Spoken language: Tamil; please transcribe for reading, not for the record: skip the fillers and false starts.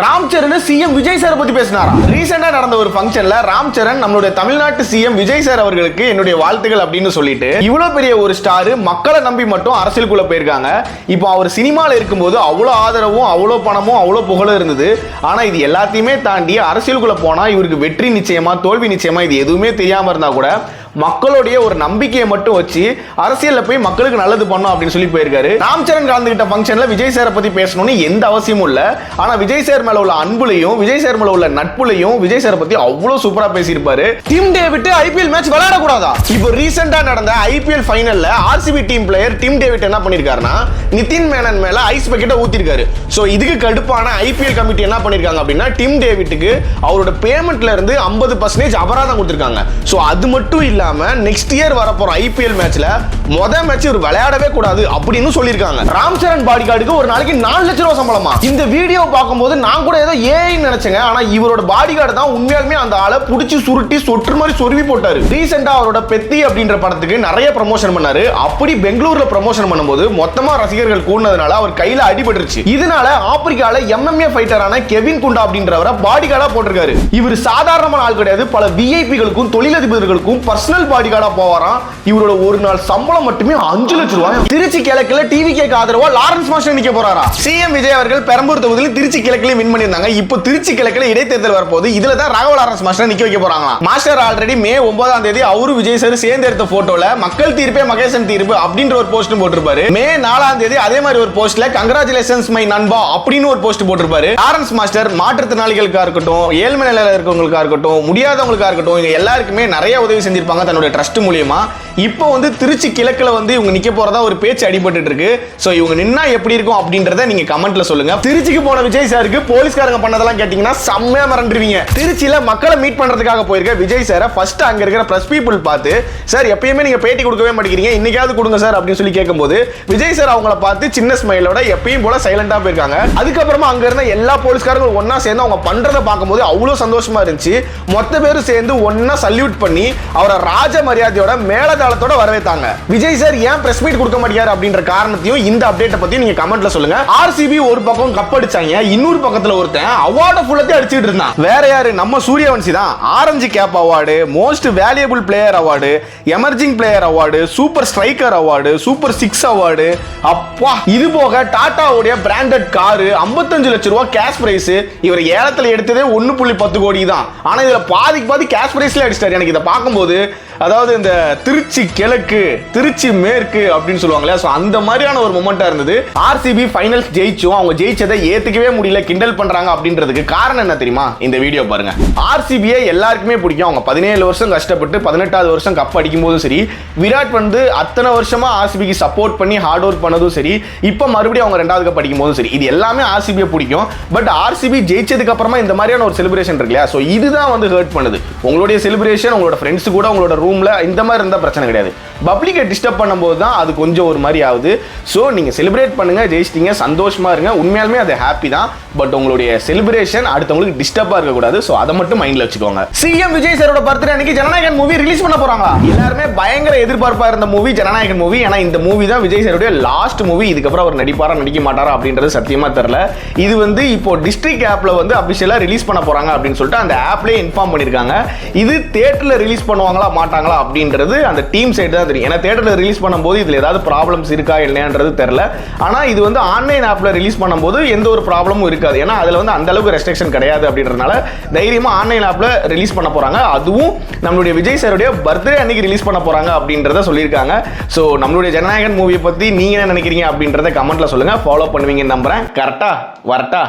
ராம் சரண் சிஎம் விஜய் சார் பத்தி பேசினாரா? ரீசெண்டா நடந்த ஒரு ஃபங்க்ஷன்ல ராம் சரண் நம்மளுடைய தமிழ்நாட்டு சிஎம் விஜய் சார் அவர்களுக்கு என்னுடைய வாழ்த்துக்கள் அப்படின்னு சொல்லிட்டு இவ்வளவு பெரிய ஒரு ஸ்டார் மக்களை நம்பி மட்டும் அரசியலுக்குள்ள போயிருக்காங்க. இப்போ அவர் சினிமால இருக்கும்போது அவ்வளவு ஆதரவும் அவ்வளவு பணமும் அவ்வளவு புகழும் இருந்தது. ஆனா இது எல்லாத்தையுமே தாண்டி அரசியலுக்குள்ள போனா இவருக்கு வெற்றி நிச்சயமா தோல்வி நிச்சயமா இது எதுவுமே தெரியாம இருந்தா கூட மக்களுடைய ஒரு நம்பிக்கையை மட்டும் வச்சு அரசியல்ல போய் மக்களுக்கு நல்லது பண்ணும் அப்படின்னு சொல்லி போயிருக்காரு. ராம் சரண் கலந்துகிட்ட ஃபங்க்ஷன்ல விஜய் சாரை பத்தி பேசணும்னு எந்த அவசியமும் இல்ல. ஆனா விஜய் சார் மேல உள்ள அன்புலையும் விஜய் சார் மேல உள்ள நட்புலையும் விஜய் சாரை பத்தி அவ்வளவு சூப்பரா பேசியிருப்பாரு. டீம் டேவிட் ஐபிஎல் மேட்ச் விளையாட கூடாதா? இப்போ ரீசெண்டா நடந்த ஐபிஎல் ஃபைனல்ல RCB team player team David என்ன பண்ணிருக்காருன்னா நிதின் மேனன் மேல ஐஸ் பக்கெட்டை ஊத்திருக்காரு. சோ இதுக்கு கடுப்பான ஐபிஎல் கமிட்டி என்ன பண்ணிருக்காங்க அப்படின்னா டீம் டேவிட்டுக்கு அவரோட பேமெண்ட்ல இருந்து 50% அபராதம் கொடுத்திருக்காங்க. சோ அது மட்டும் இல்ல நெக்ஸ்ட் இயர் வரப்போற ஐபிஎல் மேட்ச்ல முதல் மேட்ச் இவர் விளையாடவே கூடாது அப்படின்னு சொல்லிருக்காங்க. ராம் சரண் பாடி கார்டுக்கு ஒரு நாளைக்கு 4 லட்சம் ரூபாய் சம்பளமா? இந்த வீடியோ பார்க்கும்போது நான் கூட ஏதோ ஏஐ நினைச்சேங்க. ஆனா இவரோட பாடி கார்டு தான் உண்மையாலுமே அந்த ஆளை புடிச்சு சுருட்டி சொற்று மாதிரி சொருவி போட்டாரு. ரீசெண்டா அவரோட பெத்தி அப்படின்ற படத்துக்கு நிறைய ப்ரமோஷன் பண்ணாரு. அப்படி பெங்களூர்ல ப்ரமோஷன் பண்ணும்போது மொத்தமா ரசிகர்கள் கூடுனதுனால அவர் கையில அடிபட்டுருச்சு. இதனால ஆப்பிரிக்கால எம்எம்ஏ ஃபைட்டரான கெவின் குண்டா அப்படின்றவரை பாடி கார்டா போட்டிருக்காரு. இவர் சாதாரணமான ஆள் கிடையாது. பல விஐபிகளுக்கும் தொழிலதிபர்களுக்கும் பர்சனல் பாடி கார்டா போவாராம். இவரோட ஒரு நாள் சம்பளம் மட்டுமே 5 லட்சம் ரூபாய். திருச்சி கிழக்குல டிவி கேக்கு ஆதரவா லாரன்ஸ் மாஸ்டர் நிக்க போறாரா? சிஎம் விஜய் அவர்கள் பெரம்பூர் தொகுதியில் திருச்சி கிழக்குல வின் பண்ணிருந்தாங்க. இப்போ திருச்சி கிழக்குல இடைத்தேர்தல் வரப்போது. இதுல தான் ராகவ லாரன்ஸ் மாஸ்டர் நிக்க வைக்க போறாங்க. மாஸ்டர் ஆல்ரெடி மே 9ஆம் தேதி அவரு விஜய் சார் சேர்ந்து எடுத்த போட்டோல மக்கள் தீர்ப்பே மகேசன் தீர்ப்பு அப்படின்ற ஒரு போஸ்ட் போட்டிருப்பாரு. மே 4ஆம் தேதி அதே மாதிரி ஒரு போஸ்ட்ல கங்க்ராச்சுலேஷன்ஸ் மை நண்பா அப்படின்னு ஒரு போஸ்ட் போட்டிருப்பாரு. லாரன்ஸ் மாஸ்டர் மாற்றுத்திறனாளிகளுக்கா இருக்கட்டும், ஏழ்மை நிலையில இருக்கவங்களுக்கா இருக்கட்டும், முடியாதவங்களுக்கா இருக்கட்டும், இங்க எல்லாருக்குமே நிறைய உதவி செஞ்சிருப்பாங்க தன்னுடைய ட்ரஸ்ட் மூலியமா. இப்போ வந்து திருச்சி கிழக்குல வந்து இவங்க நிக்க போறதா ஒரு பேச்சு அடிபட்டு இருக்கு. சோ இவங்க நின்னா எப்படி இருக்கும் அப்படின்றத நீங்க கமெண்ட்ல சொல்லுங்க. திருச்சிக்கு போன விஜய் சாருக்கு போலீஸ்காரங்க பண்ணதெல்லாம் கேட்டீங்கன்னா செம்மையா மறந்துடுவீங்க. திருச்சியில மக்களை மீட் பண்றதுக்காக போயிருக்க விஜய் சாரை ஃபர்ஸ்ட் அங்க இருக்கிற பிரஸ் பீப்புள் பார்த்து சார் எப்பயுமே நீங்க பேட்டி கொடுக்கவே மாட்டேங்கிறீங்க, இன்னைக்காவது கொடுங்க சார் அப்படின்னு சொல்லி கேட்கும்போது விஜய் சார் அவங்கள பார்த்து சின்ன ஸ்மைலோட எப்பயும் போல சைலண்டா போயிருக்காங்க. அதுக்கப்புறமா அங்க இருந்த எல்லா போலீஸ்காரங்களும் ஒன்னா சேர்ந்து அவங்க பண்றதை பார்க்கும்போது அவ்வளவு சந்தோஷமா இருந்துச்சு. மொத்த பேரும் சேர்ந்து ஒன்னா சல்யூட் பண்ணி அவரை ராஜ மரியாதையோட மேலதாளத்தோட வரவேத்தாங்க. விஜய் சார் ஏன் பிரஸ் மீட் கொடுக்க மாட்டாரு அப்படின்ற காரணத்தையும் இந்த அப்டேட்டை பத்தி நீங்க கமெண்ட்ல சொல்லுங்க. ஆர்சிபி ஒரு பக்கம் கப் அடிச்சாங்க, இன்னொரு பக்கத்துல ஒருத்தன் அவார்ட் ஃபுல்லத்தை அடிச்சிட்டு இருந்தான். வேற யாரு? நம்ம சூரியவன்சி தான். Orange cap award, most valuable player award, emerging player award, super striker award, super 6 award. அப்பா இது போக டாடாவுடைய பிராண்டட் காரு 55 லட்சம் ரூபாய் கேஷ் பிரைஸ். இவர் ஏலத்துல எடுத்ததே 1.10 கோடி தான். ஆனா இதுல பாதி கேஷ் பிரைஸ்ல அடிச்சிட்டாரு. எனக்கு இதை பார்க்கும்போது அதாவது இந்த திருச்சி கிழக்கு திருச்சி மேற்கு அப்படின்னு சொல்லுவாங்களே, அந்த மாதிரியான ஒரு மொமெண்டா இருந்தது. ஆர்சிபி ஃபைனல்ஸ் ஜெயிச்சும் அவங்க ஜெயிச்சதை ஏத்துக்கவே முடியல, கிண்டல் பண்றாங்க அப்படின்றதுக்கு காரணம் என்ன தெரியுமா? இந்த வீடியோ பாருங்க. ஆர்சிபியை எல்லாருக்குமே பிடிக்கும். அவங்க 17 வருஷம் கஷ்டப்பட்டு 18வது வருஷம் கப் அடிக்கும் போதும் சரி, விராட் வந்து அத்தனை வருஷமா ஆர்சிபிக்கு சப்போர்ட் பண்ணி ஹார்ட் ஒர்க் பண்ணதும் சரி, இப்போ மறுபடியும் அவங்க 2வது கப் அடிக்கும் போதும் சரி, இது எல்லாமே ஆர்சிபியை பிடிக்கும். பட் ஆர்சிபி ஜெயிச்சதுக்கு அப்புறமா இந்த மாதிரியான ஒரு செலிப்ரேஷன் இருக்கு இல்லையா, சோ இதுதான் வந்து ஹர்ட் பண்ணுது. உங்களுடைய செலிப்ரேஷன் உங்களோட ஃப்ரெண்ட்ஸ் கூட உங்களோட ரூம்ல இந்த மாதிரி இருந்தா பிரச்சனை கிடையாது. பப்ளிக்கை டிஸ்டர்ப் பண்ணும்போது தான் அது கொஞ்சம் ஒரு மாதிரி ஆகுது. ஸோ நீங்கள் செலிப்ரேட் பண்ணுங்க, ஜெயிச்சிட்டீங்க, சந்தோஷமா இருங்க, உண்மையாலுமே அது ஹாப்பி தான். பட் உங்களுடைய செலிப்ரேஷன் அடுத்தவங்களுக்கு டிஸ்டர்பா இருக்கக்கூடாது. ஸோ அதை மட்டும் மைண்ட்ல வச்சுக்கோங்க. சிஎம் விஜய் சாரோட பர்த்டே அன்னைக்கு ஜனநாயகன் மூவி ரிலீஸ் பண்ண போறாங்க. எல்லாருமே பயங்கர எதிர்பார்ப்பா இருந்த மூவி ஜனநாயகன் மூவி. ஏன்னா இந்த மூவி தான் விஜய் சாரோட லாஸ்ட் மூவி. இதுக்கப்புறம் அவர் நடிப்பாரா நடிக்க மாட்டாரா அப்படின்றது சத்தியமா தெரியல. இது வந்து இப்போ டிஸ்ட்ரிக்ட் ஆப்ல வந்து அபிஷியலா ரிலீஸ் பண்ண போறாங்க அப்படின்னு சொல்லிட்டு அந்த ஆப்லயே இன்ஃபார்ம் பண்ணிருக்காங்க. இது தியேட்டர்ல ரிலீஸ் பண்ணுவாங்களா மாட்டாங்களா அப்படின்றது அந்த டீம் சைடு தான் தெரியும். ஏன்னா தியேட்டர்ல ரிலீஸ் பண்ணும்போது இதுல ஏதாவது ப்ராப்ளம்ஸ் இருக்கா இல்லையான்றது தெரியல. ஆனா இது வந்து ஆன்லைன் ஆப்ல ரிலீஸ் பண்ணும்போது எந்த ஒரு ப்ராப்ளமும் இருக்காது. ஏன்னா அதுல வந்து அந்த அளவுக்கு ரெஸ்ட்ரிக்ஷன் கிடையாது அப்படின்றதுனால தைரியமா ஆன்லைன் ஆப்ல ரிலீஸ் பண்ண போறாங்க. அதுவும் நம்மளுடைய விஜய் சாருடைய பர்த்டே அன்னைக்கு ரிலீஸ் பண்ண போறாங்க அப்படின்றத சொல்லியிருக்காங்க. சோ நம்மளுடைய ஜனநாயகன் மூவியை பத்தி நீங்க என்ன நினைக்கிறீங்க அப்படின்றத கமெண்ட்ல சொல்லுங்க. ஃபாலோ பண்ணுவீங்கன்னு நம்புறேன். கரெக்டா வரட்டா?